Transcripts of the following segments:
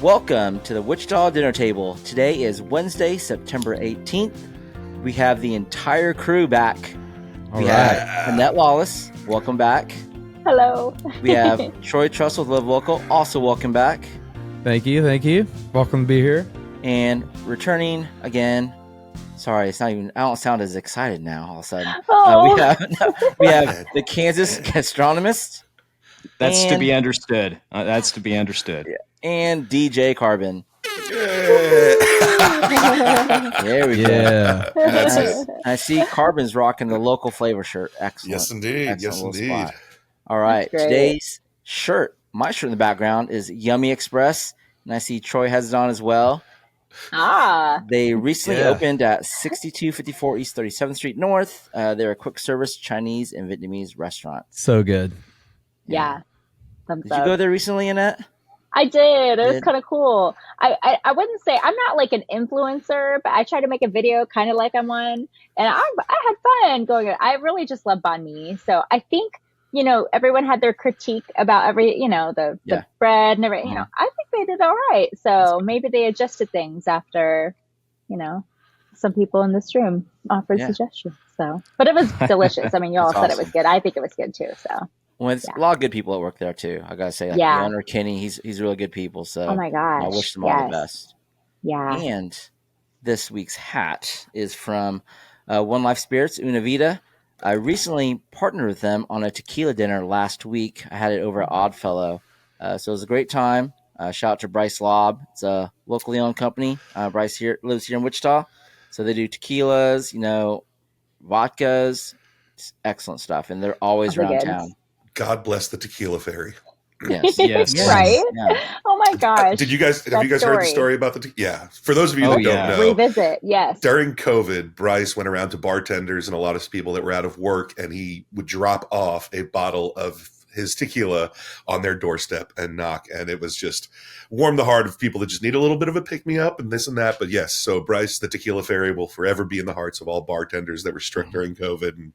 Welcome to the Wichita Dinner Table. Today is Wednesday, September 18th. We have the entire crew back. We have Annette Lawless. Welcome back. Hello. We have Troy Trussell with Live Local. Also welcome back. Thank you. Welcome to be here. And returning again. Sorry, it's not even. I don't sound as excited now. All of a sudden, we have the Kansas Gastronomist. That's to be understood. That's to be understood. And DJ Carbon. There we go. That's it. I see Carbon's rocking the local flavor shirt. Excellent. Yes, indeed. Excellent Yes, indeed. Spot. All right. Today's shirt, my shirt in the background is Yummy Express. And I see Troy has it on as well. They recently opened at 6254 East 37th Street North. They're a quick service Chinese and Vietnamese restaurant. So good. Yeah. Did you go there recently, Annette? I did. It was kind of cool. I wouldn't say I'm not like an influencer, but I try to make a video kind of like I'm one. And I had fun going there. I really just love banh mi. So I think, everyone had their critique about the bread and everything. I think they did all right. So maybe they adjusted things after, some people in this room offered suggestions. So, but it was delicious. I mean, you all said it was good. I think it was good too. So. Well, it's a lot of good people that work there too. I gotta say, the owner Kenny, he's really good people. So, oh my gosh, I wish them all the best. Yeah. And this week's hat is from One Life Spirits, Una Vida. I recently partnered with them on a tequila dinner last week. I had it over at Oddfellow, so it was a great time. Shout out to Bryce Lobb. It's a locally owned company. Bryce lives here in Wichita, so they do tequilas, vodkas, excellent stuff, and they're always around town. God bless the Tequila Fairy. Yes. Right? Yeah. Oh my gosh. Have you guys heard the story about the Yeah. For those of you that don't know. Revisit, yes. During COVID, Bryce went around to bartenders and a lot of people that were out of work, and he would drop off a bottle of his tequila on their doorstep and knock. And it was just warmed the heart of people that just need a little bit of a pick-me-up and this and that. But yes, so Bryce, the Tequila Fairy, will forever be in the hearts of all bartenders that were strict during COVID. And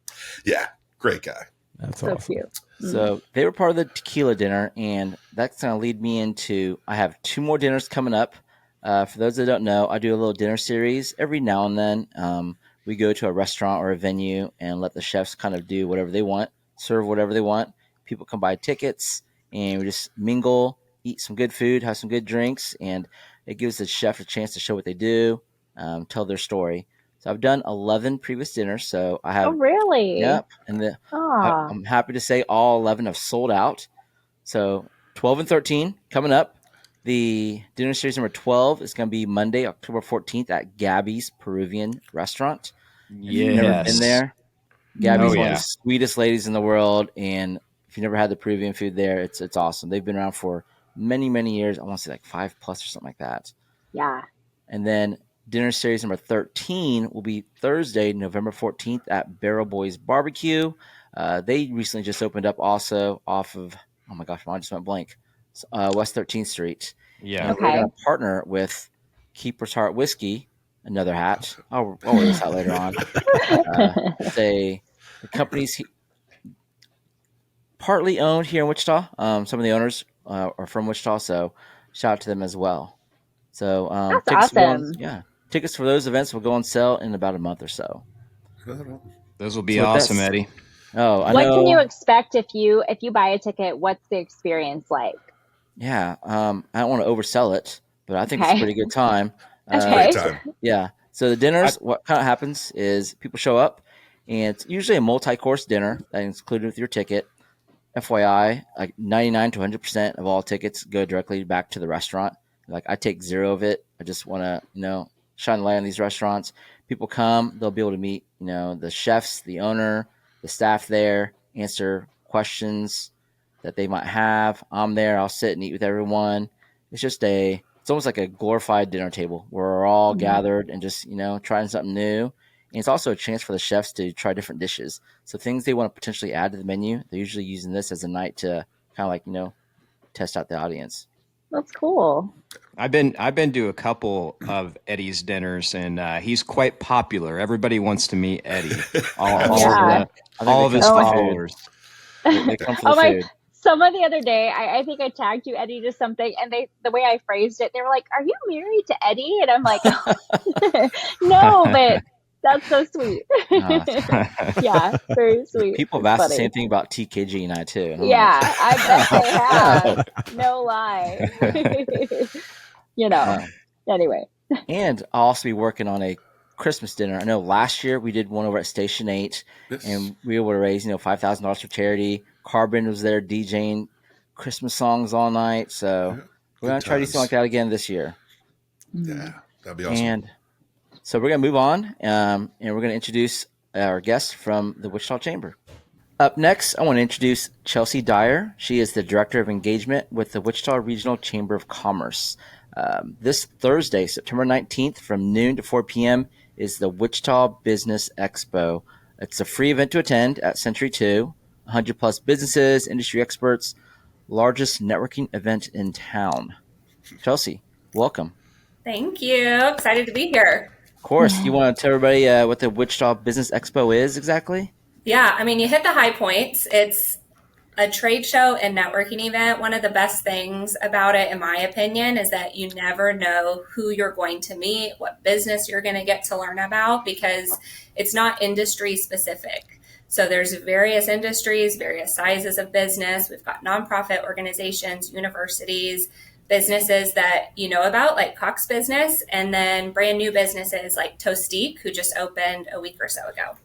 great guy. That's so awesome. Cute. So they were part of the tequila dinner, and that's going to lead me into I have two more dinners coming up. For those that don't know, I do a little dinner series every now and then. We go to a restaurant or a venue and let the chefs kind of do whatever they want, serve whatever they want. People come buy tickets, and we just mingle, eat some good food, have some good drinks, and it gives the chef a chance to show what they do, tell their story. So I've done 11 previous dinners. So I have. Oh, really? Yep. And I'm happy to say all 11 have sold out. So 12 and 13 coming up. The dinner series number 12 is going to be Monday, October 14th at Gabby's Peruvian Restaurant. If you've never been there, Gabby's one of the sweetest ladies in the world. And if you've never had the Peruvian food there, it's awesome. They've been around for many, many years. I want to say like 5+ or something like that. Yeah. And then dinner series number 13 will be Thursday, November 14th at Barrel Boys Barbecue. They recently just opened up also off of, oh my gosh, I just went blank, West 13th Street. Yeah. And we're going to partner with Keeper's Heart Whiskey, another hat. I'll wear this out later on. The company's partly owned here in Wichita. Some of the owners are from Wichita, so shout out to them as well. So that's awesome. Tickets for those events will go on sale in about a month or so. Those will be awesome, Eddie. Oh, I know. What can you expect if you buy a ticket? What's the experience like? Yeah, I don't want to oversell it, but I think it's a pretty good time. Okay. Great time. Yeah. So the dinners, what kind of happens is people show up, and it's usually a multi-course dinner that is included with your ticket. FYI, like 99 to 100% of all tickets go directly back to the restaurant. Like I take zero of it. I just want to, shine the light on these restaurants. People come, they'll be able to meet, the chefs, the owner, the staff there, answer questions that they might have. I'm there. I'll sit and eat with everyone. It's almost like a glorified dinner table where we're all gathered and just, trying something new. And it's also a chance for the chefs to try different dishes. So things they want to potentially add to the menu, they're usually using this as a night to kind of test out the audience. That's cool. I've been to a couple of Eddie's dinners, and he's quite popular. Everybody wants to meet Eddie. All of his followers. They come for the food. someone the other day, I think I tagged you, Eddie, to something, and the way I phrased it, they were like, "Are you married to Eddie?" And I'm like, "No, but that's so sweet." Uh, Yeah, very sweet. People have It's asked the funny. same thing about TKG and I too. And I'm Yeah, like, I bet they have. No lie. uh, Anyway. and I'll also be working on a Christmas dinner. I know last year we did one over at Station 8, and we were able to raise, $5,000 for charity. Carbon was there DJing Christmas songs all night. So we're going to try to do something like that again this year. Yeah, that'd be awesome. And so we're going to move on, and we're going to introduce our guest from the Wichita Chamber. Up next, I want to introduce Chelsea Dyer. She is the Director of Engagement with the Wichita Regional Chamber of Commerce. This Thursday, September 19th, from noon to 4 p.m., is the Wichita Business Expo. It's a free event to attend at Century 2. 100 plus businesses, industry experts, largest networking event in town. Chelsea, welcome. Thank you. Excited to be here. Of course. You want to tell everybody what the Wichita Business Expo is exactly? Yeah, I mean, you hit the high points. It's a trade show and networking event. One of the best things about it, in my opinion, is that you never know who you're going to meet, what business you're going to get to learn about, because it's not industry specific. So there's various industries, various sizes of business. We've got nonprofit organizations, universities, businesses that you know about, like Cox Business, and then brand new businesses like Toastique, who just opened a week or so ago.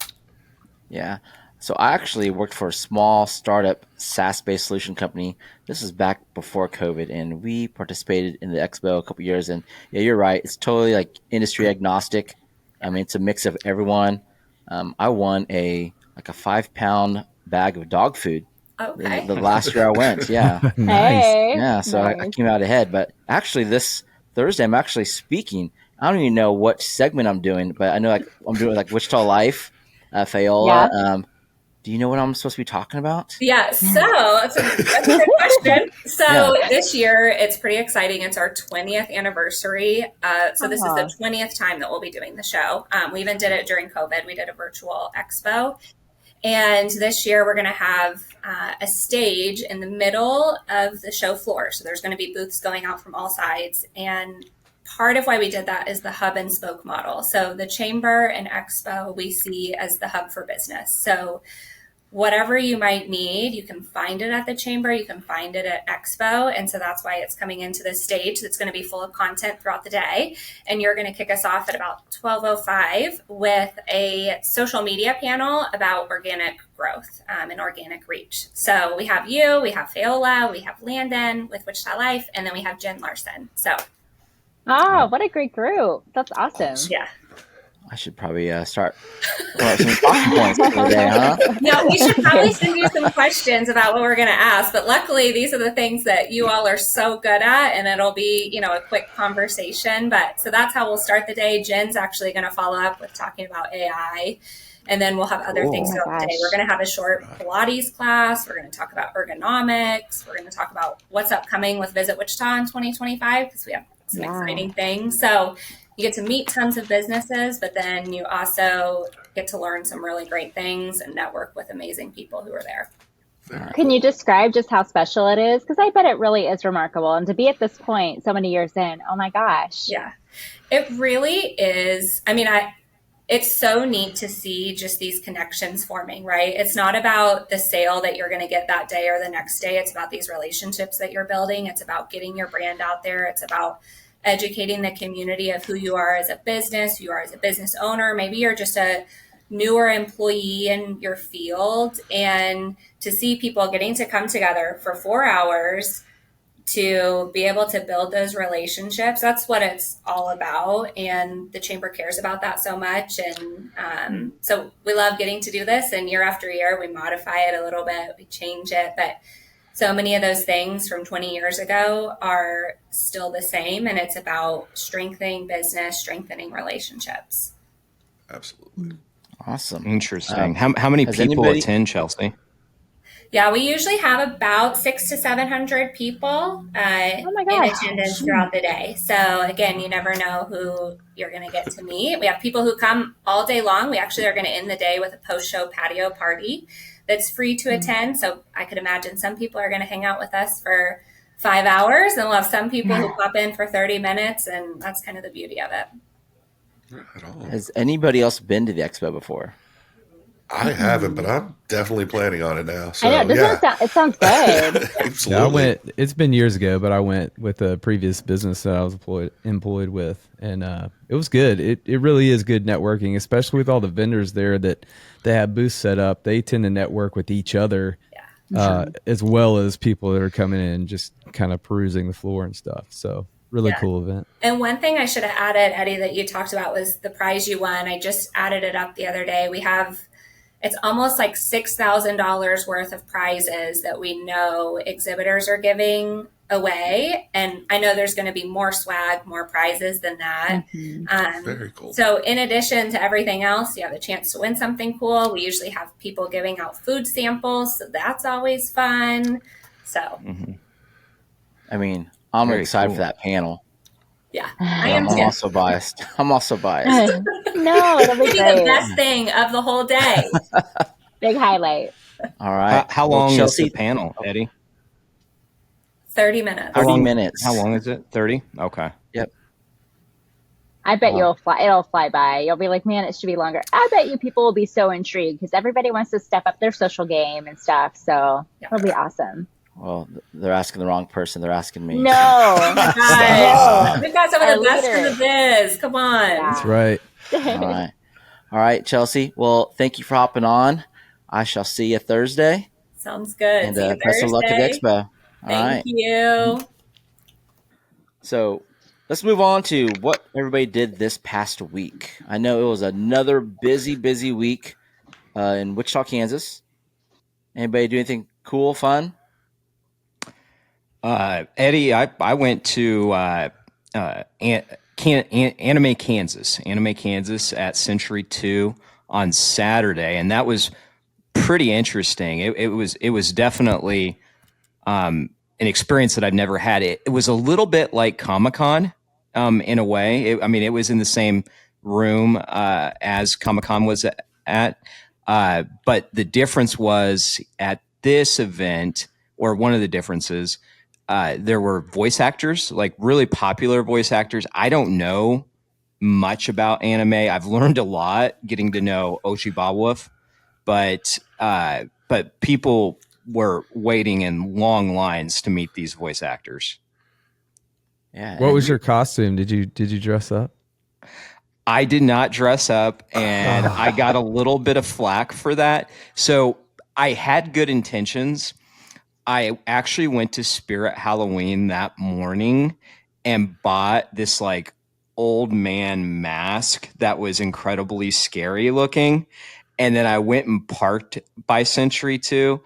Yeah. So I actually worked for a small startup SaaS-based solution company. This was back before COVID, and we participated in the expo a couple years. And yeah, you're right. It's totally like industry agnostic. I mean, it's a mix of everyone. I won a 5-pound bag of dog food. Okay. The last year I went. Yeah. Nice. Hey, Yeah. So I nice. came out ahead. But actually, this Thursday, I'm actually speaking. I don't even know what segment I'm doing, but I know I'm doing Wichita Life, Fayola. Yeah. Do you know what I'm supposed to be talking about? Yeah, so that's a good question. So this year, it's pretty exciting. It's our 20th anniversary. So this is the 20th time that we'll be doing the show. We even did it during COVID. We did a virtual expo. And this year, we're going to have a stage in the middle of the show floor. So there's going to be booths going out from all sides. And part of why we did that is the hub and spoke model. So the chamber and expo we see as the hub for business. So whatever you might need, you can find it at the chamber, you can find it at Expo. And so that's why it's coming into this stage that's going to be full of content throughout the day. And you're going to kick us off at about 12:05 with a social media panel about organic growth and organic reach. So we have you, we have Fayola, we have Landon with Wichita Life, and then we have Jen Larson. So. Oh, what a great group. That's awesome. Yeah. I should probably start some talking points for the day, huh? Yeah, we should probably send you some questions about what we're going to ask. But luckily, these are the things that you all are so good at, and it'll be, a quick conversation. But so that's how we'll start the day. Jen's actually going to follow up with talking about AI, and then we'll have other things throughout the day. We're going to have a short Pilates class. We're going to talk about ergonomics. We're going to talk about what's upcoming with Visit Wichita in 2025 because we have some exciting things. So you get to meet tons of businesses, but then you also get to learn some really great things and network with amazing people who are there. Can you describe just how special it is? Because I bet it really is remarkable. And to be at this point so many years in, oh my gosh. Yeah, it really is. I mean, it's so neat to see just these connections forming, right? It's not about the sale that you're going to get that day or the next day. It's about these relationships that you're building. It's about getting your brand out there. It's about educating the community of who you are as a business, who you are as a business owner. Maybe you're just a newer employee in your field, and to see people getting to come together for 4 hours to be able to build those relationships. That's what it's all about. And the chamber cares about that so much. And so we love getting to do this. And year after year, we modify it a little bit, we change it, but so many of those things from 20 years ago are still the same, and it's about strengthening business, strengthening relationships. Absolutely. Awesome. Interesting. How many people attend, Chelsea? Yeah, we usually have about 600 to 700 people in attendance throughout the day. So again, you never know who you're going to get to meet. We have people who come all day long. We actually are going to end the day with a post-show patio party. it's free to attend. So I could imagine some people are going to hang out with us for 5 hours, and we'll have some people who pop in for 30 minutes. And that's kind of the beauty of it. Has anybody else been to the expo before? I haven't, but I'm definitely planning on it now. So, I know. It sounds good. Absolutely. Yeah, I went. It's been years ago, but I went with a previous business that I was employed with, and it was good. It really is good networking, especially with all the vendors there that they have booths set up. They tend to network with each other, as well as people that are coming in just kind of perusing the floor and stuff. So really cool event. And one thing I should have added, Eddie, that you talked about was the prize you won. I just added it up the other day. We have, it's almost like $6,000 worth of prizes that we know exhibitors are giving away. And I know there's going to be more swag, more prizes than that. Very cool. So in addition to everything else, you have a chance to win something cool. We usually have people giving out food samples. So that's always fun. So, I mean, I'm Very excited cool. for that panel. yeah, I am am too. also biased. No, it'll be It'll be the great. best thing of the whole day. Big highlight. All right. How Well, long is Chelsea, the panel, Eddie? 30 minutes. 30 minutes. How long is it? 30? Okay. Yep. I bet it'll fly by. You'll be like, man, it should be longer. I bet you people will be so intrigued because everybody wants to step up their social game and stuff. So it'll be awesome. Well, they're asking the wrong person. They're asking me. No. Guys, we've got some of Our the best in leader. the biz. Come on. Yeah. That's right. All right, Chelsea. Well, thank you for hopping on. I shall see you Thursday. Sounds good. And See you best of luck at the Thursday. expo. All Thank right. you. So let's move on to what everybody did this past week. I know it was another busy week in Wichita, Kansas. Anybody do anything cool, fun? Eddie, I went to Anime Kansas at Century 2 on Saturday, and that was pretty interesting. It was definitely an experience that I've never had. It was a little bit like Comic-Con in a way. It was in the same room as Comic-Con was at, but the difference was at this event, or one of the differences, there were voice actors, like really popular voice actors. I don't know much about anime. I've learned a lot getting to know Ochi but people were waiting in long lines to meet these voice actors. Yeah. What was your costume? Did you dress up? I did not dress up, and I got a little bit of flack for that. So I had good intentions. I actually went to Spirit Halloween that morning and bought this like old man mask that was incredibly scary looking. And then I went and parked by Century 2,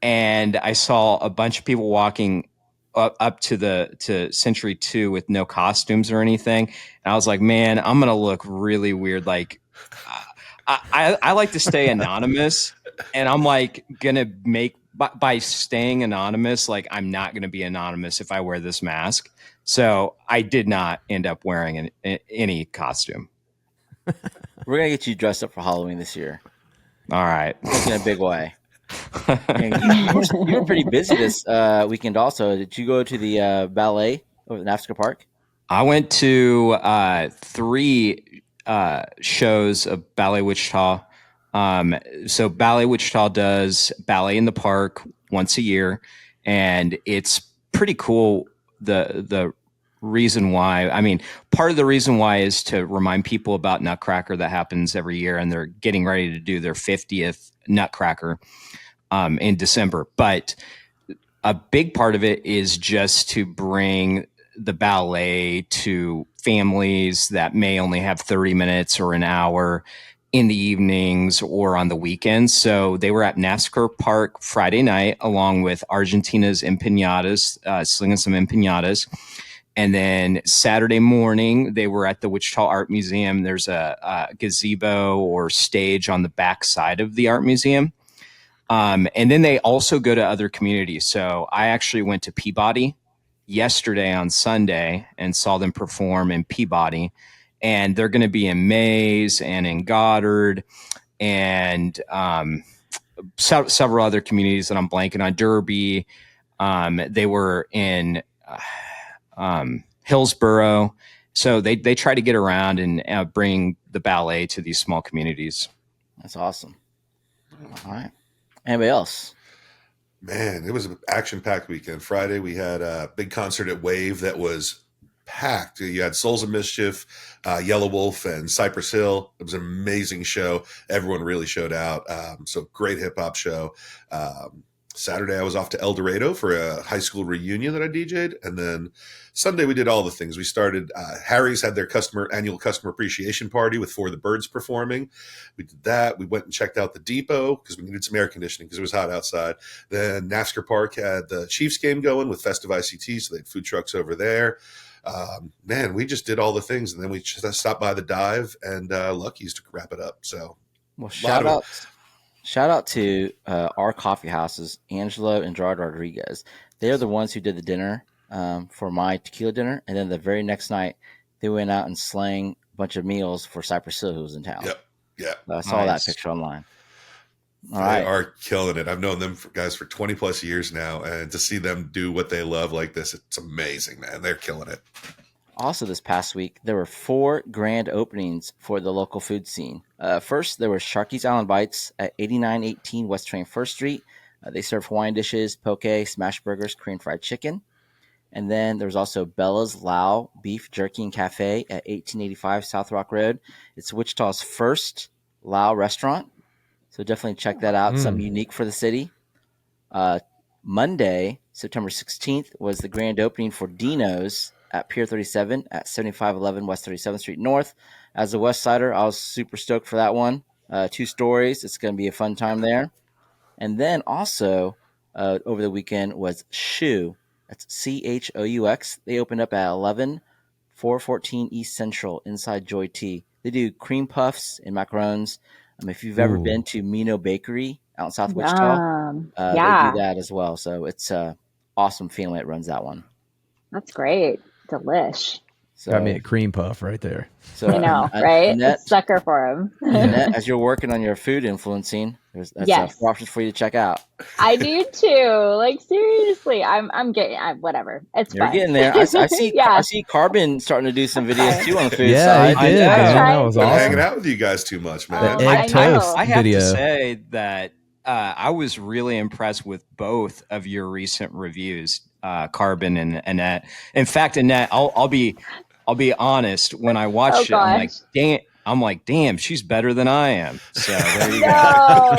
and I saw a bunch of people walking up to Century 2 with no costumes or anything. And I was like, man, I'm going to look really weird. Like, I like to stay anonymous, and I'm like going to make, by staying anonymous, like I'm not going to be anonymous if I wear this mask. So I did not end up wearing any costume. We're going to get you dressed up for Halloween this year. All right. In a big way. You were pretty busy this weekend also. Did you go to the ballet over in Africa Park? I went to 3 shows of Ballet Wichita. So Ballet Wichita does ballet in the park once a year, and it's pretty cool. The reason why, part of the reason why is to remind people about Nutcracker that happens every year, and they're getting ready to do their 50th Nutcracker in December. But a big part of it is just to bring the ballet to families that may only have 30 minutes or an hour in the evenings or on the weekends. So they were at NASCAR Park Friday night, along with Argentina's Empanadas, slinging some empanadas. And then Saturday morning, they were at the Wichita Art Museum. There's a gazebo or stage on the back side of the art museum. And then they also go to other communities. So I actually went to Peabody yesterday on Sunday and saw them perform in Peabody. And they're going to be in Mays and in Goddard and several other communities that I'm blanking on. Derby. They were in Hillsboro. So they try to get around and bring the ballet to these small communities. That's awesome. All right. Anybody else? Man, it was an action-packed weekend. Friday, we had a big concert at Wave that was packed. You had Souls of Mischief, Yellow Wolf, and Cypress Hill. It was an amazing show. Everyone really showed out. So great hip-hop show. Saturday, I was off to El Dorado for a high school reunion that I DJ'd. And then Sunday, we did all the things. We started, Harry's had their annual customer appreciation party with For the Birds performing. We did that. We went and checked out the depot because we needed some air conditioning because it was hot outside. Then NAFSCAR Park had the Chiefs game going with Festive ICT, so they had food trucks over there. Man, we just did all the things. And then we just stopped by the Dive and Lucky's to wrap it up. So, well, shout out to our coffee houses, Angelo and Gerard Rodriguez. They're the ones who did the dinner for my tequila dinner. And then the very next night, they went out and slang a bunch of meals for Cypress Hill, who was in town. Yep. I saw that picture online. All right. They are killing it. I've known them guys for 20 plus years now. And to see them do what they love like this, it's amazing, man. They're killing it. Also, this past week, there were 4 grand openings for the local food scene. First, there was Sharky's Island Bites at 8918 West 21st Street. They serve Hawaiian dishes, poke, smash burgers, Korean fried chicken. And then there was also Bella's Lao Beef Jerky and Cafe at 1885 South Rock Road. It's Wichita's first Lao restaurant, so definitely check that out. Something unique for the city. Monday, September 16th, was the grand opening for Dino's at Pier 37 at 7511 West 37th Street North. As a West Sider, I was super stoked for that one. 2 stories. It's going to be a fun time there. And then also over the weekend was Shoe. That's CHOUX. They opened up at 11414 East Central inside Joy Tea. They do cream puffs and macarons. If you've ever been to Mino Bakery out in South Wichita, they do that as well. So it's an awesome family that runs that one. That's great. Delish. So, got me a cream puff right there. So I know, right? Annette, a sucker for him. Annette, as you're working on your food influencing, that's 4 options for you to check out. I do too. Like seriously, I'm getting whatever. It's You're fun. getting there. I see. I see Carbon starting to do some videos too on the food side. He did. That was awesome. Hanging out with you guys too much, man. Egg toast I have video. to say that I was really impressed with both of your recent reviews, Carbon and Annette. In fact, Annette, I'll be honest. When I watched it, I'm like, damn, she's better than I am. So there you go.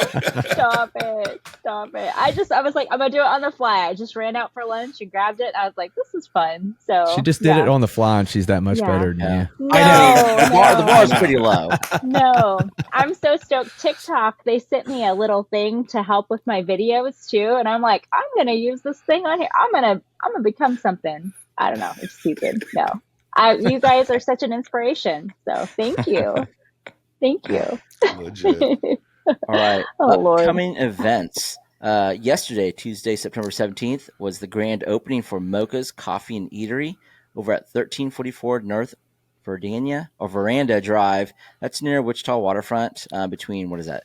Stop it. I was like, I'm gonna do it on the fly. I just ran out for lunch and grabbed it. I was like, this is fun. So she just did it on the fly, and she's that much better than you. No, I know. The bar's pretty low. No, I'm so stoked. TikTok, they sent me a little thing to help with my videos too, and I'm like, I'm gonna use this thing on here. I'm gonna become something. I don't know. It's stupid. No. You guys are such an inspiration. So thank you. Legit. All right. Lord. Upcoming events. Yesterday, Tuesday, September 17th, was the grand opening for Mocha's Coffee and Eatery over at 1344 North Veranda Drive. That's near Wichita Waterfront, between, what is that?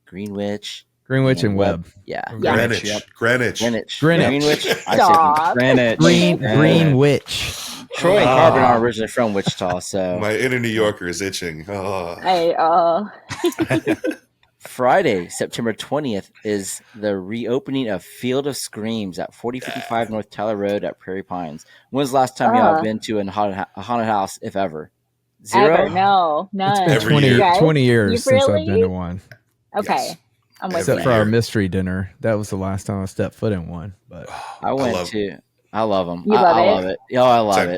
Greenwich and Webb. Yeah. Greenwich. Greenwich. Stop. Greenwich. Troy and Carbon are originally from Wichita, so my inner New Yorker is itching. Oh. Friday, September 20th, is the reopening of Field of Screams at 4055 North Tyler Road at Prairie Pines. When's the last time y'all have been to a haunted house, if ever? 0? Ever? No, none. It's been 20 years since I've been to one. Okay. Yes. I'm with Except you. for our mystery dinner. That was the last time I stepped foot in one. But I love them. You I love love it. Oh, I love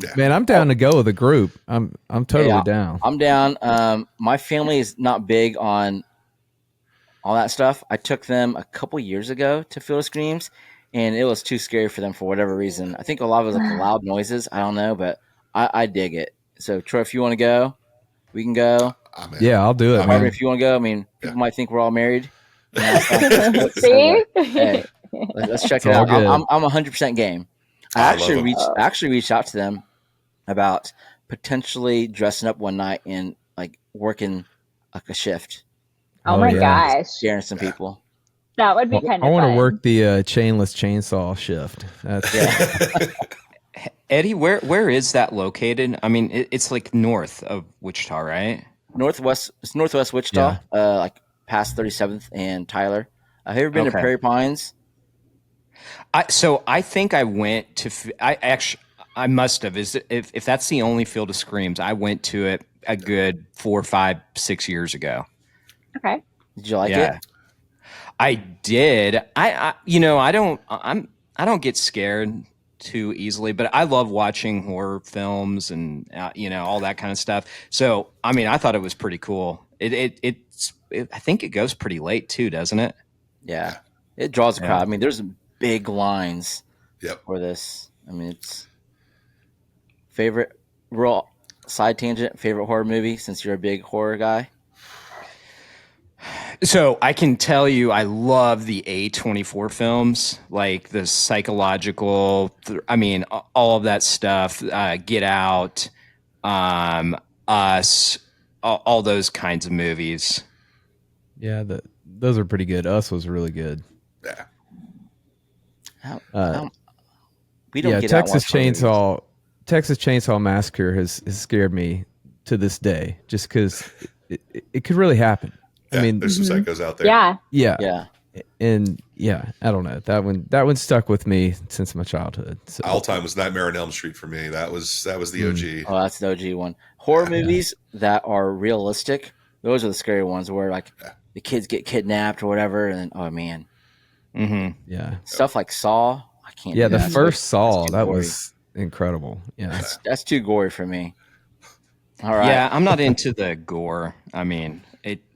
it. Man, I'm down to go with a group. I'm totally down. I'm down. My family is not big on all that stuff. I took them a couple years ago to Field of Screams, and it was too scary for them for whatever reason. I think a lot of it was like the loud noises. I don't know, but I dig it. So, Troy, if you want to go, we can go. Yeah, I'll do it, man. If you want to go, I mean, people might think we're all married. See? Hey, let's check it out. I'm 100% game. I actually reached out to them about potentially dressing up one night and like working like a shift. Oh my gosh. Scaring some people. That would be kind I of want fun. to work the chainless chainsaw shift. That's Eddie, where is that located? I mean, it's like north of Wichita, right? Northwest. It's Northwest Wichita, like past 37th and Tyler. Have you ever been to Prairie Pines? So I think I went to. I must have. If that's the only Field of Screams, I went to it a good 4, 5, 6 years ago. Okay. Did you like it? I did. I don't get scared too easily, but I love watching horror films and all that kind of stuff. So I mean, I thought it was pretty cool. I think it goes pretty late too, doesn't it? Yeah, it draws a crowd. I mean, there's big lines for this. I mean, it's favorite real side tangent. Favorite horror movie since you're a big horror guy. So I can tell you, I love the A24 films, like the psychological. I mean, all of that stuff. Get Out, Us, all those kinds of movies. Yeah, those are pretty good. Us was really good. Yeah. We don't get Texas Chainsaw Massacre has scared me to this day, just because it could really happen. Yeah, I mean, there's some psychos out there. Yeah. And I don't know. That one stuck with me since my childhood. So. All time was Nightmare on Elm Street for me. That was the OG. Oh, that's the OG one. Horror movies that are realistic, those are the scary ones where like the kids get kidnapped or whatever, and oh man. Mm-hmm. Yeah. Stuff like Saw, I can't. Yeah, do the that. first Saw, that gory. was incredible. Yeah. That's too gory for me. All right. Yeah, I'm not into the gore. I mean,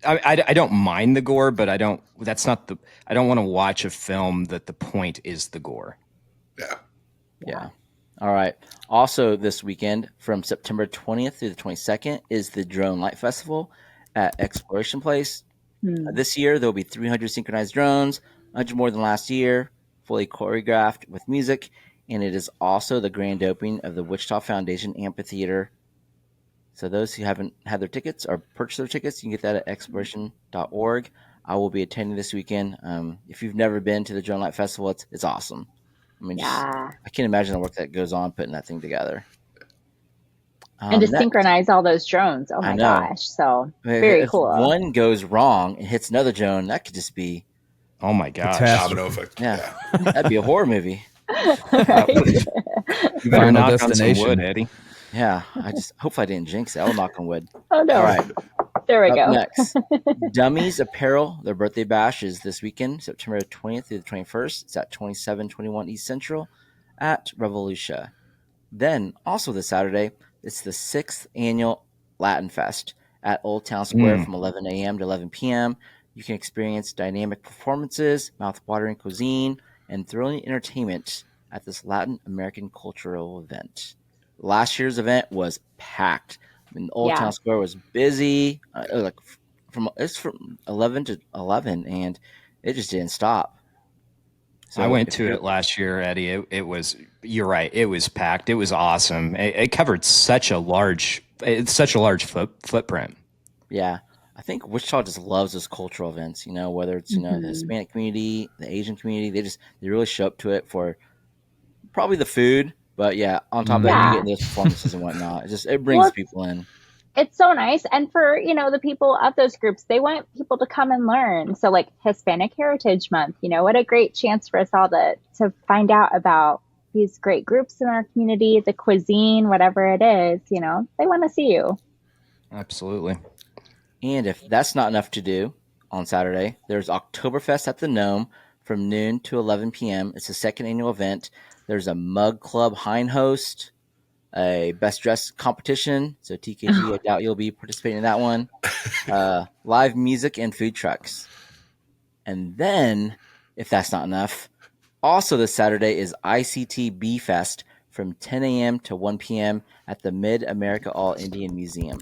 I don't mind the gore, but I don't want to watch a film that the point is the gore. Yeah. All right. Also this weekend from September 20th through the 22nd is the Drone Light Festival at Exploration Place. This year there will be 300 synchronized drones, 100 more than last year, fully choreographed with music, and it is also the grand opening of the Wichita Foundation Amphitheater. So those who haven't had their tickets or purchased their tickets, you can get that at exploration.org. I will be attending this weekend. If you've never been to the Drone Light Festival, it's awesome. I mean, I can't imagine the work that goes on putting that thing together. And to synchronize all those drones. Oh my gosh. So very cool. If one goes wrong and hits another drone, that could just be, oh my gosh, domino effect. Yeah. That'd be a horror movie. You better knock on some wood, Eddie. Yeah, hopefully I didn't jinx it. I'll knock on wood. Oh no! All right, there we go. Next, Dummies Apparel. Their birthday bash is this weekend, September 20th through the 21st. It's at 2721 East Central at Revolution. Then, also this Saturday, it's the 6th annual Latin Fest at Old Town Square from 11 a.m. to 11 p.m. You can experience dynamic performances, mouth-watering cuisine, and thrilling entertainment at this Latin American cultural event. Last year's event was packed. I mean, Old Town Square was busy. It's from 11 to 11, and it just didn't stop. So I went to it last year, Eddie. It was. You're right. It was packed. It was awesome. It covered such a large footprint. Yeah, I think Wichita just loves those cultural events. Whether it's the Hispanic community, the Asian community, they really show up to it for probably the food. But yeah, on top of that, you get those performances and whatnot. It brings people in. It's so nice. And for, the people of those groups, they want people to come and learn. So like Hispanic Heritage Month, what a great chance for us all to find out about these great groups in our community, the cuisine, whatever it is, they want to see you. Absolutely. And if that's not enough to do on Saturday, there's Oktoberfest at the Gnome from noon to 11 p.m. It's the second annual event. There's a Mug Club Hein host, a Best Dressed competition. So TKG, I doubt you'll be participating in that one. Live music and food trucks. And then, if that's not enough, also this Saturday is ICT Bee Fest from 10 a.m. to 1 p.m. at the Mid-America All Indian Museum.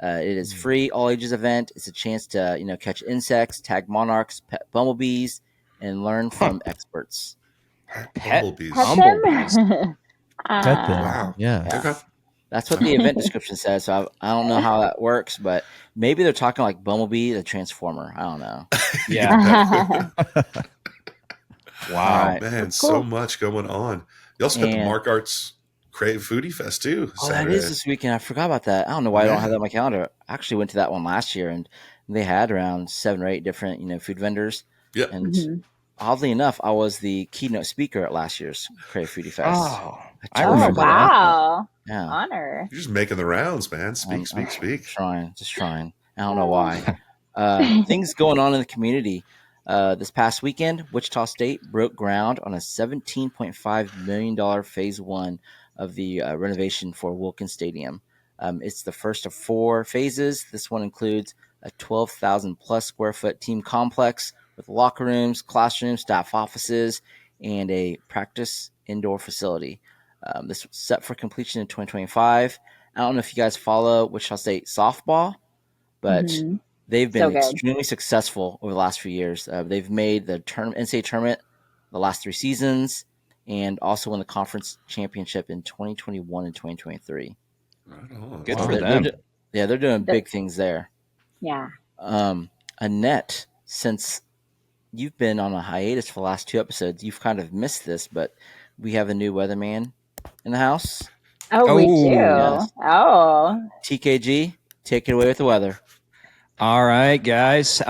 It is free, all ages event. It's a chance to catch insects, tag monarchs, pet bumblebees, and learn from experts. Bumblebees. Bumblebees. Pet them. Wow. Yeah. Okay. That's what the event description says. So I don't know how that works, but maybe they're talking like Bumblebee, the Transformer. I don't know. Yeah. Wow. Right. Man, Cool. so much going on. You also got the And- Mark Arts Crave Foodie Fest too. Oh, Saturday. that is this weekend. I forgot about that. I don't know why I don't have that on my calendar. I actually went to that one last year, and they had around 7 or 8 different, food vendors. Yep. And oddly enough, I was the keynote speaker at last year's Crave Foodie Fest. Oh, I Oh, remember that. wow. Yeah. Honor. You're just making the rounds, man. Speak. Just trying. I don't know why. Things going on in the community. This past weekend, Wichita State broke ground on a $17.5 million phase 1 of the renovation for Wilkins Stadium. It's the first of 4 phases. This one includes a 12,000 plus square foot team complex with locker rooms, classrooms, staff offices, and a practice indoor facility. This was set for completion in 2025. I don't know if you guys follow Wichita State softball, but they've been extremely successful over the last few years. They've made the NCAA tournament the last 3 seasons, and also won the conference championship in 2021 and 2023. Right on. Good for them. They're doing big things there. Yeah. Annette, since you've been on a hiatus for the last 2 episodes, you've kind of missed this, but we have a new weatherman in the house. Oh, we do. Yes. Oh. TKG, take it away with the weather. All right, guys.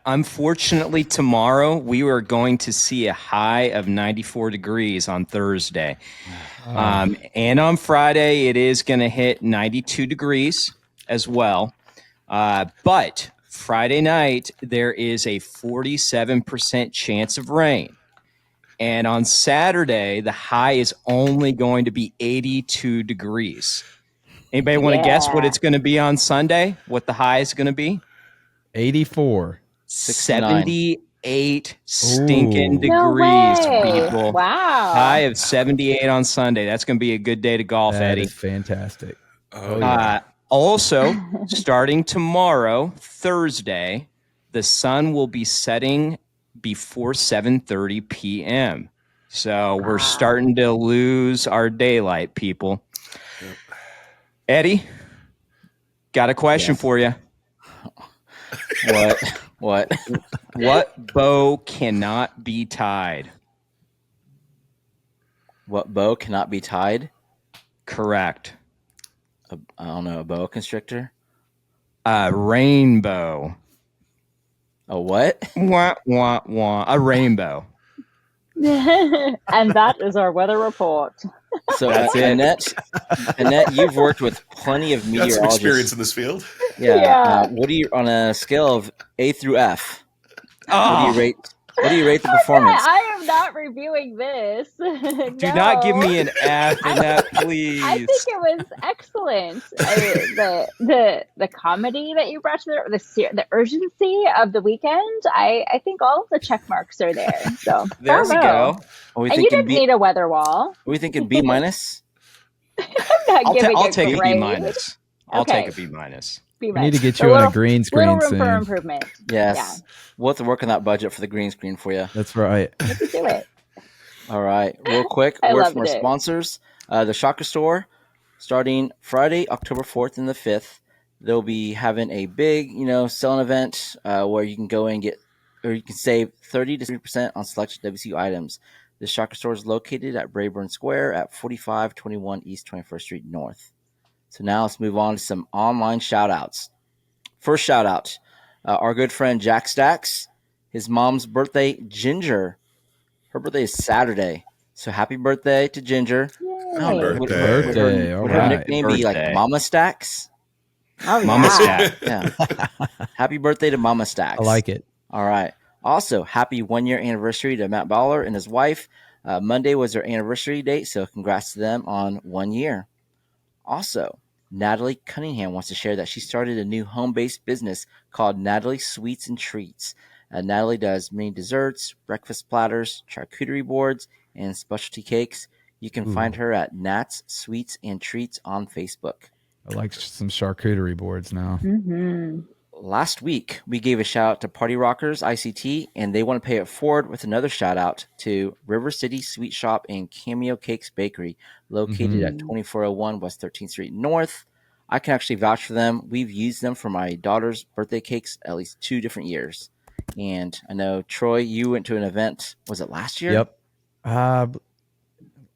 Unfortunately, tomorrow we are going to see a high of 94 degrees on Thursday. And on Friday, it is going to hit 92 degrees as well. But Friday night, there is a 47% chance of rain. And on Saturday, the high is only going to be 82 degrees. Anybody want to guess what it's going to be on Sunday? What the high is going to be? 84. 78 stinking No degrees, way. people. Wow. High of 78 on Sunday. That's going to be a good day to golf, That Eddie. is fantastic. Also, starting tomorrow, Thursday, the sun will be setting before 7:30 p.m. So we're starting to lose our daylight, people. Eddie, got a question for you. What? What bow cannot be tied? What bow cannot be tied? Correct. I don't know, a boa constrictor? Rainbow. A what? Wah, wah, wah. A rainbow. And that is our weather report. So That's it. Annette, you've worked with plenty of You got some meteorologists. experience in this field. Yeah. What do you, on a scale of A through F? What do you rate the performance? I am not reviewing this. Do not give me an F in that, please. I think it was excellent. The comedy that you brought to the urgency of the weekend. I think all of the check marks are there. So There we bravo. go. And you didn't need a weather wall. Are we thinking B minus? I'm not giving I'll it take a B grade. minus. I'll take a B minus. B We need to minus. get you on a green screen Little room soon. for improvement. Yes. Yeah. We'll have to work on that budget for the green screen for you. That's right. Let's do it. All right. Real quick, I word loved from our it. sponsors. The Shocker Store, starting Friday, October 4th and the 5th, they'll be having a big, selling event where you can go and you can save 30 to 30% on selected WCU items. The Shocker Store is located at Brayburn Square at 4521 East 21st Street North. So now let's move on to some online shout-outs. First shout-out, our good friend Jack Stacks, his mom's birthday, Ginger. Her birthday is Saturday. So happy birthday to Ginger. Happy birthday. Would her nickname be like Mama Stacks? Oh, Mama yeah. Stack. Yeah. Happy birthday to Mama Stacks. I like it. All right. Also, happy 1-year anniversary to Matt Bowler and his wife. Monday was their anniversary date, so congrats to them on 1 year. Also, Natalie Cunningham wants to share that she started a new home-based business called Natalie Sweets and Treats. Natalie does mini desserts, breakfast platters, charcuterie boards, and specialty cakes. You can find her at Nat's Sweets and Treats on Facebook. I like some charcuterie boards now. Mm-hmm. last week we gave a shout out to Party Rockers ICT, and they want to pay it forward with another shout out to River City Sweet Shop and Cameo Cakes Bakery, located at 2401 West 13th Street North. I can actually vouch for them. We've used them for my daughter's birthday cakes at least 2 different years. And I know, Troy, you went to an event. Was it last year? Yep.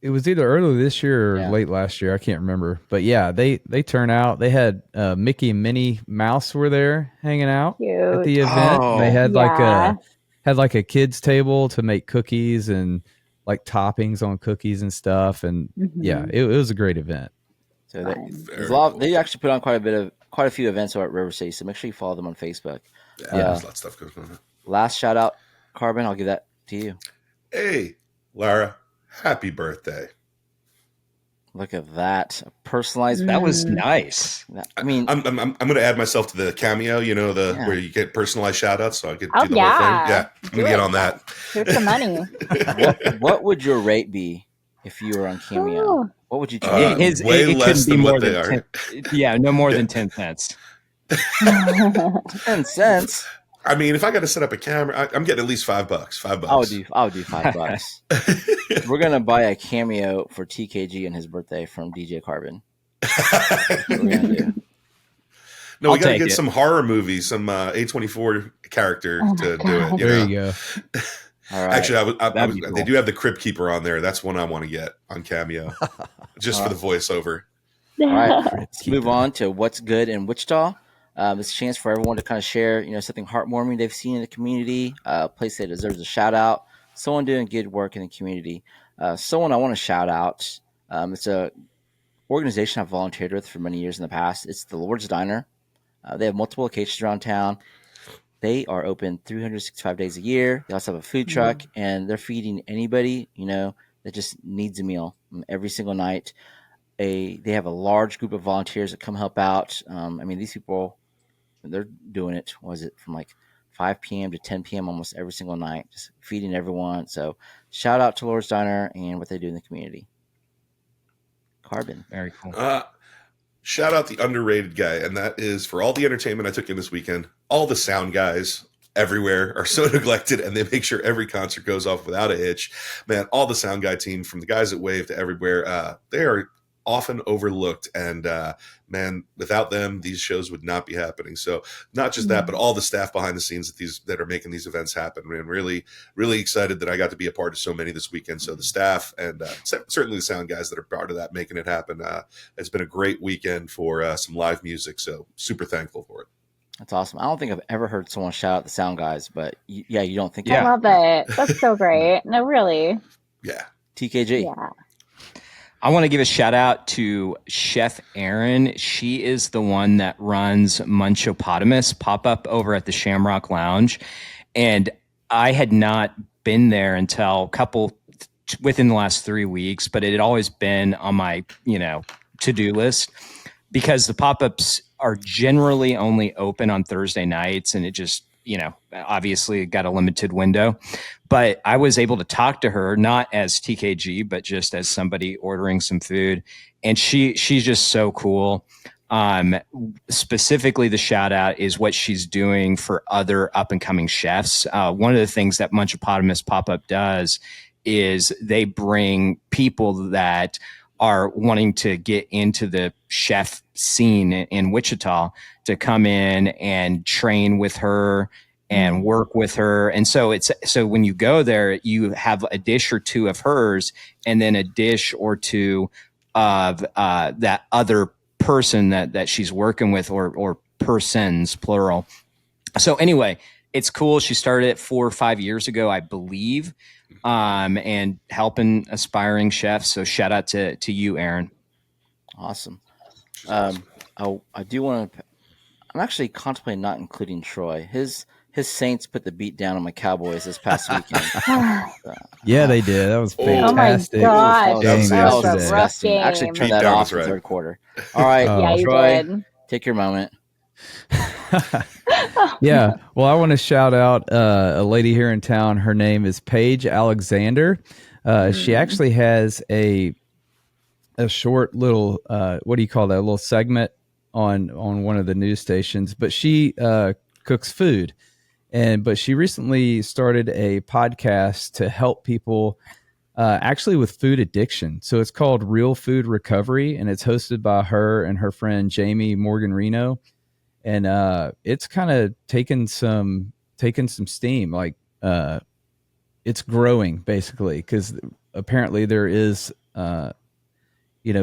It was either early this year or late last year. I can't remember. But yeah, they turn out. They had Mickey and Minnie Mouse were there hanging out at the event. Oh, they had like a kids table to make cookies and like toppings on cookies and stuff. And yeah, it was a great event. So they actually put on quite a few events over at River City. So make sure you follow them on Facebook. Yeah, there's a lot of stuff going on. Last shout out, Carbon. I'll give that to you. Hey, Lara, happy birthday. Look at that. Personalized. That was nice. I mean, I'm going to add myself to the Cameo, where you get personalized shout outs. So I could do the whole thing. Yeah, I'm going to get on that. Here's some money. what would your rate be if you were on Cameo? What would you charge? Way less than what they are. 10, no more than 10 cents. 10 cents. I mean, if I got to set up a camera, I'm getting at least $5. $5. I'll do $5. We're gonna buy a cameo for TKG and his birthday from DJ Carbon. That's what we're gonna do. No, we got to get some horror movies, some A24 character to do it. There you go. All right. Actually, they do have the Crypt Keeper on there. That's one I want to get on Cameo, just for the voiceover. All right, let's move on to what's good in Wichita. It's a chance for everyone to kind of share, something heartwarming they've seen in the community, a place that deserves a shout out, someone doing good work in the community. Someone I want to shout out. It's a organization I've volunteered with for many years in the past. It's the Lord's Diner. They have multiple locations around town. They are open 365 days a year. They also have a food truck, and they're feeding anybody, that just needs a meal every single night. They have a large group of volunteers that come help out. These people, they're doing it. Was it from like 5 p.m. to 10 p.m. almost every single night, just feeding everyone. So shout out to Lord's Diner and what they do in the community. Carbon. Very cool. Shout out the underrated guy, and that is for all the entertainment I took in this weekend. All the sound guys everywhere are so neglected, and they make sure every concert goes off without a hitch. Man, all the sound guy team, from the guys at Wave to everywhere, they are often overlooked, and man, without them, these shows would not be happening. So not just that, but all the staff behind the scenes that are making these events happen. Man, really, really excited that I got to be a part of so many this weekend. So the staff and certainly the sound guys that are part of that, making it happen. It's been a great weekend for some live music. So super thankful for it. That's awesome. I don't think I've ever heard someone shout out the sound guys, but you don't think? I love it. That's so great. No, really. Yeah. TKG. Yeah. I want to give a shout out to Chef Erin. She is the one that runs Munchopotamus pop-up over at the Shamrock Lounge. And I had not been there until within the last 3 weeks, but it had always been on my, to-do list, because the pop-ups are generally only open on Thursday nights, and it just, obviously got a limited window. But I was able to talk to her, not as TKG, but just as somebody ordering some food. And she's just so cool. Specifically, the shout out is what she's doing for other up and coming chefs. One of the things that Munchopotamus Pop-Up does is they bring people that are wanting to get into the chef scene in Wichita to come in and train with her and work with her. And so when you go there, you have a dish or two of hers, and then a dish or two of that other person that she's working with, or persons, plural. So anyway, it's cool. She started it 4 or 5 years ago, I believe, and helping aspiring chefs. So shout out to you, Aaron. Awesome. I do want to. I'm actually contemplating not including Troy. His Saints put the beat down on my Cowboys this past weekend. Yeah, they did. That was fantastic. Oh my gosh, that was a rough game. I actually turned that off in the third quarter. All right, Troy, take your moment. Yeah, well, I want to shout out a lady here in town. Her name is Paige Alexander. She actually has a short little what do you call that? A little segment on one of the news stations, but she cooks food. But she recently started a podcast to help people actually with food addiction. So it's called Real Food Recovery, and it's hosted by her and her friend Jamie Morgan Reno. And it's kind of taken some steam. Like it's growing basically, because apparently there is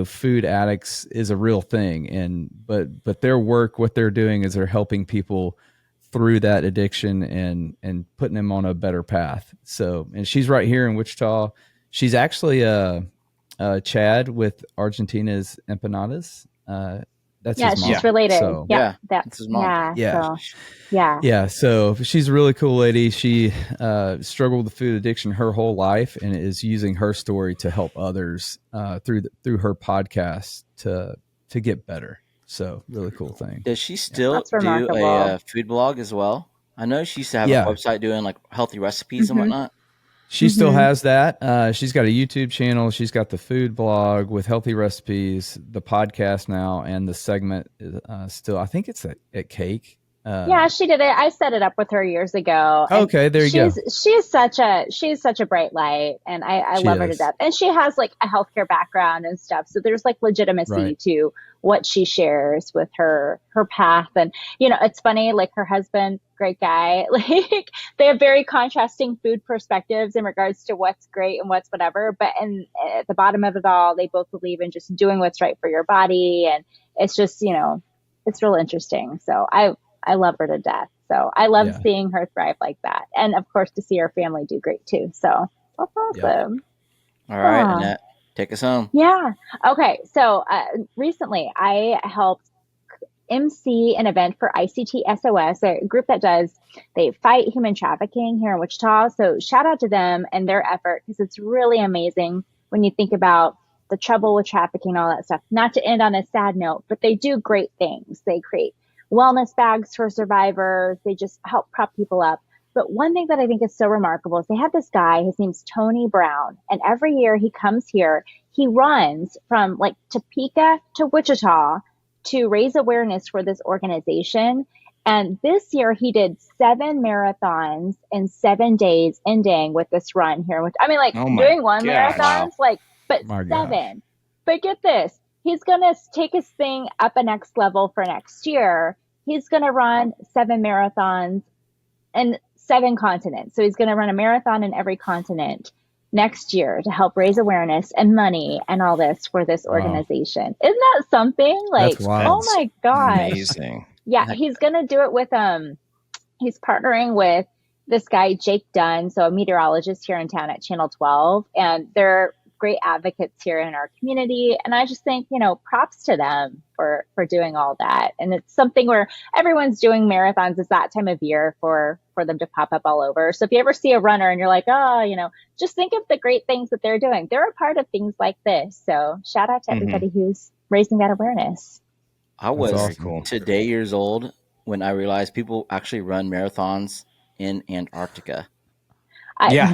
food addicts is a real thing. And but their work, what they're doing is they're helping people through that addiction and putting them on a better path. So, and she's right here in Wichita. She's actually Chad with Argentina's Empanadas. That's his mom. She's related. So, that's his mom. So she's a really cool lady. She struggled with food addiction her whole life and is using her story to help others through her podcast to get better. So really cool thing. Does she still do a food blog as well? I know she used to have a website doing like healthy recipes and whatnot. She still has that. She's got a YouTube channel. She's got the food blog with healthy recipes, the podcast now, and the segment still. I think it's at Cake. She did it. I set it up with her years ago. Okay, there you go. She's such a bright light, and I love her to death. And she has like a healthcare background and stuff, so there's like legitimacy to what she shares with her path. And it's funny, like her husband, great guy, like they have very contrasting food perspectives in regards to what's great and what's whatever. But at the bottom of it all, they both believe in just doing what's right for your body, and it's just it's real interesting. So I love her to death. So I love seeing her thrive like that. And of course, to see her family do great too. So that's awesome. All right, Annette, take us home. Yeah. Okay. So recently I helped MC an event for ICT SOS, a group that they fight human trafficking here in Wichita. So shout out to them and their effort, because it's really amazing when you think about the trouble with trafficking, all that stuff. Not to end on a sad note, but they do great things. They create wellness bags for survivors. They just help prop people up. But one thing that I think is so remarkable is they have this guy, his name's Tony Brown. And every year he comes here, he runs from like Topeka to Wichita to raise awareness for this organization. And this year he did 7 marathons in 7 days, ending with this run here. I mean, like doing one marathon, but 7. But get this. He's going to take his thing up a next level for next year. He's going to run 7 marathons in 7 continents. So he's going to run a marathon in every continent next year to help raise awareness and money and all this for this organization. Isn't that something? Like, oh my gosh. Amazing. Yeah, he's going to do it with, he's partnering with this guy, Jake Dunn, so a meteorologist here in town at Channel 12. And they're great advocates here in our community. And I just think, props to them for doing all that. And it's something where everyone's doing marathons. It's that time of year for them to pop up all over. So if you ever see a runner and you're like, just think of the great things that they're doing. They're a part of things like this. So shout out to everybody who's raising that awareness. I was today years old when I realized people actually run marathons in Antarctica.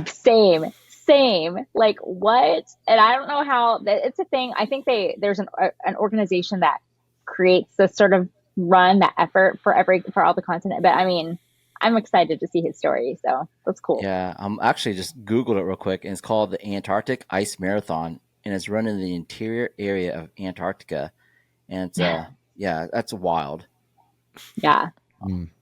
Same. Like what? And I don't know how. It's a thing. I think there's an organization that creates this sort of run, that effort for all the continent. But I mean, I'm excited to see his story. So that's cool. Yeah, I'm actually just Googled it real quick, and it's called the Antarctic Ice Marathon, and it's run in the interior area of Antarctica. And it's, that's wild. Yeah.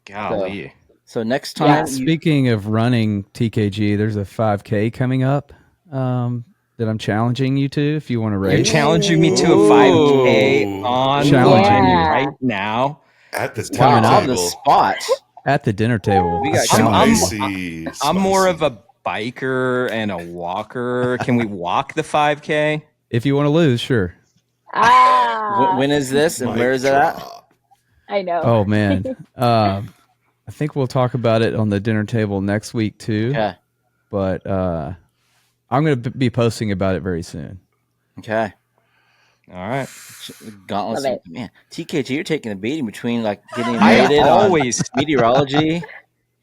Golly. So next time, speaking of running, TKG, there's a 5K coming up that I'm challenging you to if you want to race. You're challenging me to a 5K right now at the on the spot at the dinner table. I'm more of a biker and a walker. Can we walk the 5K? If you want to lose, sure. When is this and where is it at? I know. Oh man. I think we'll talk about it on the dinner table next week too. Yeah. But I'm going to be posting about it very soon. Okay. All right. Gauntlets. Man, TKG, you're taking a beating between like getting rated on meteorology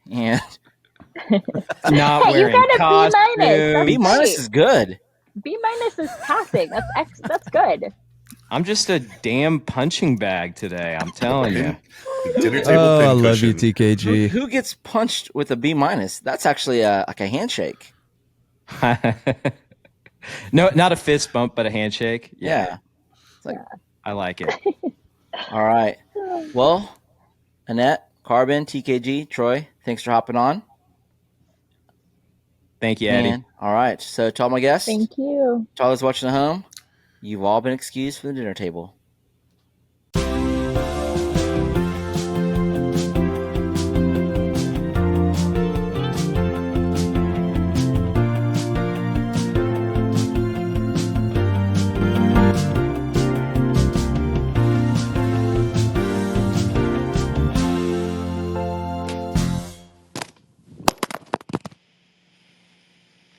and not wearing costumes. B- is good. B- is passing. That's good. I'm just a damn punching bag today. I'm telling you. Dinner table I love pincushion. you, TKG. Who gets punched with a B minus? That's actually like a handshake. No, not a fist bump, but a handshake. Yeah. It's like, I like it. all right. Well, Annette, Carbon, TKG, Troy, thanks for hopping on. Thank you, Eddie. And, all right. So to all my guests, Thank you. to all those watching at home, you've all been excused from the dinner table.